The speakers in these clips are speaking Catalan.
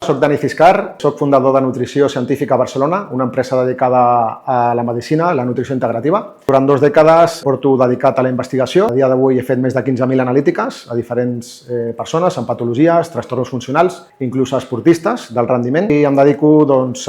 Soc Dani Fiscar, soc fundador de Nutrició Científica a Barcelona, una empresa dedicada a la medicina, la nutrició integrativa. Durant 2 dècades porto dedicat a la investigació. A dia d'avui he fet més de 15.000 analítiques a diferents persones amb patologies, trastorns funcionals, inclús a esportistes del rendiment. I em dedico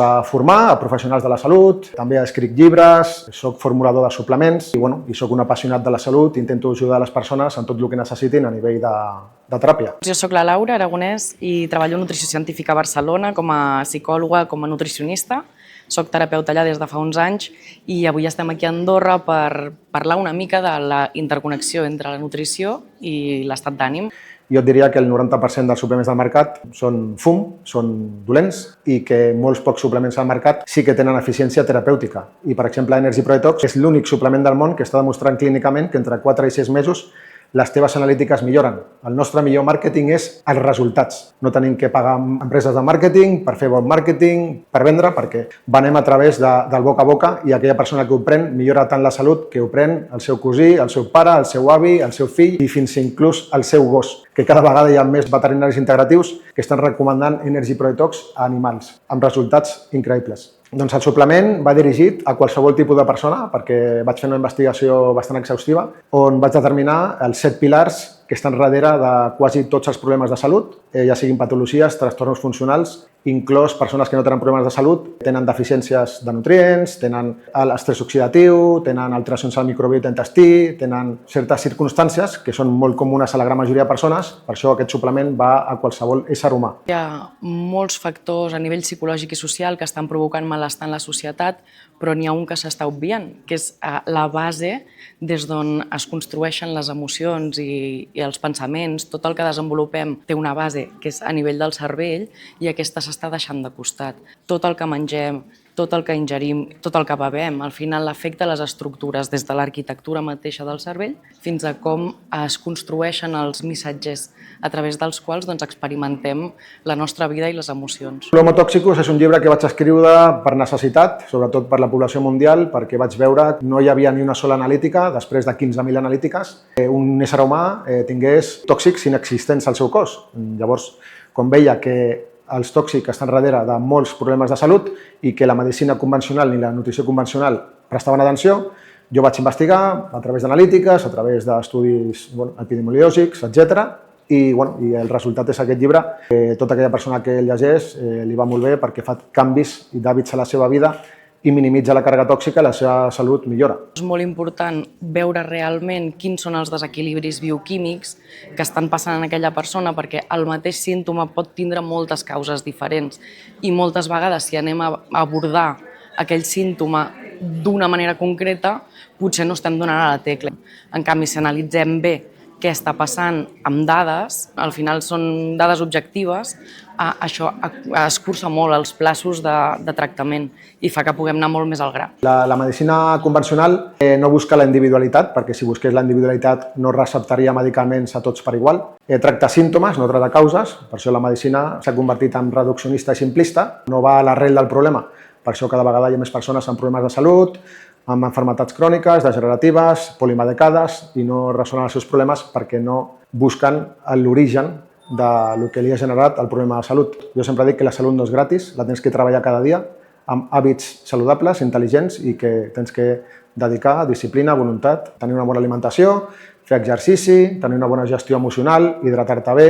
a formar a professionals de la salut, també escric llibres, soc formulador de suplements i soc un apassionat de la salut. Intento ajudar les persones en tot el que necessitin a nivell de teràpia. Jo soc la Laura Aragonès i treballo en Nutrició Científica a Barcelona com a psicòloga, com a nutricionista. Soc terapeuta allà des de fa uns anys i avui estem aquí a Andorra per parlar una mica de la interconnexió entre la nutrició i l'estat d'ànim. Jo et diria que el 90% dels suplements del mercat són fum, són dolents i que molts pocs suplements al mercat sí que tenen eficiència terapèutica. I, per exemple, Energy Pro Detox és l'únic suplement del món que està demostrant clínicament que entre 4 i 6 mesos les teves analítiques milloren. El nostre millor màrqueting és els resultats. No tenim que pagar empreses de màrqueting per fer bon màrqueting, per vendre, perquè venem a través del boca a boca i aquella persona que ho pren millora tant la salut que ho pren el seu cosí, el seu pare, el seu avi, el seu fill i fins inclús el seu gos, que cada vegada hi ha més veterinaris integratius que estan recomanant Energy Pro Detox a animals, amb resultats increïbles. Doncs el suplement va dirigit a qualsevol tipus de persona perquè vaig fer una investigació bastant exhaustiva on vaig determinar els 7 pilars que estan darrere de quasi tots els problemes de salut, ja siguin patologies, trastorns funcionals, inclòs persones que no tenen problemes de salut, tenen deficiències de nutrients, tenen l'estrès oxidatiu, tenen alteracions al microbiota intestí, tenen certes circumstàncies que són molt comunes a la gran majoria de persones, per això aquest suplement va a qualsevol ésser humà. Hi ha molts factors a nivell psicològic i social que estan provocant malestar en la societat, però n'hi ha un que s'està obviant, que és la base des d'on es construeixen les emocions i els pensaments. Tot el que desenvolupem té una base que és a nivell del cervell i aquesta s'està deixant de costat. Tot el que mengem, tot el que ingerim, tot el que bevem, al final afecta les estructures des de l'arquitectura mateixa del cervell fins a com es construeixen els missatges a través dels quals experimentem la nostra vida i les emocions. L'Homo Toxicus és un llibre que vaig escriure per necessitat, sobretot per la població mundial, perquè vaig veure que no hi havia ni una sola analítica, després de 15.000 analítiques, un ésser humà tingués tòxics inexistents al seu cos. Llavors, quan veia que els tòxics estan darrere de molts problemes de salut i que la medicina convencional ni la nutrició convencional prestaven atenció, jo vaig investigar a través d'analítiques, a través d'estudis epidemiològics, etc. I el resultat és aquest llibre. Tota aquella persona que el llegeix li va molt bé perquè fa canvis i d'hàbits a la seva vida i minimitza la càrrega tòxica i la seva salut millora. És molt important veure realment quins són els desequilibris bioquímics que estan passant en aquella persona perquè el mateix símptoma pot tindre moltes causes diferents i moltes vegades si anem a abordar aquell símptoma d'una manera concreta potser no estem donant a la tecla. En canvi, si analitzem bé què està passant amb dades, al final són dades objectives, això escurça molt els plaços de tractament i fa que puguem anar molt més al gra. La medicina convencional no busca la individualitat, perquè si busqués la individualitat no receptaria medicaments a tots per igual. Tracta símptomes, no tracta causes, per això la medicina s'ha convertit en reduccionista i simplista, no va a l'arrel del problema. Per això cada vegada hi ha més persones amb problemes de salut, amb malalties cròniques, degeneratives, polimedicades i no resolen els seus problemes perquè no busquen l'origen del que li ha generat el problema de salut. Jo sempre dic que la salut no és gratis, la tens que treballar cada dia amb hàbits saludables, intel·ligents i que tens que dedicar disciplina, voluntat, tenir una bona alimentació, fer exercici, tenir una bona gestió emocional, hidratar-te bé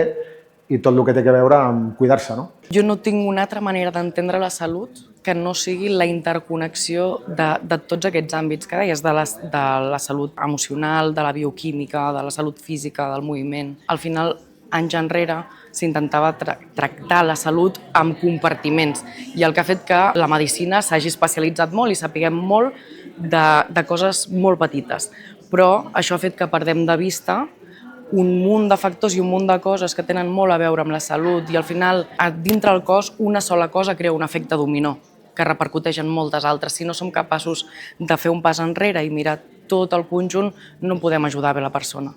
i tot el que té a veure amb cuidar-se, no? Jo no tinc una altra manera d'entendre la salut que no sigui la interconnexió de tots aquests àmbits que deies, de la salut emocional, de la bioquímica, de la salut física, del moviment. Al final, anys enrere, s'intentava tractar la salut amb compartiments i el que ha fet que la medicina s'hagi especialitzat molt i sapiguem molt de coses molt petites. Però això ha fet que perdem de vista un munt de factors i un munt de coses que tenen molt a veure amb la salut i al final, dintre del cos, una sola cosa crea un efecte dominó que repercuteix en moltes altres. Si no som capaços de fer un pas enrere i mirar tot el conjunt, no podem ajudar bé la persona.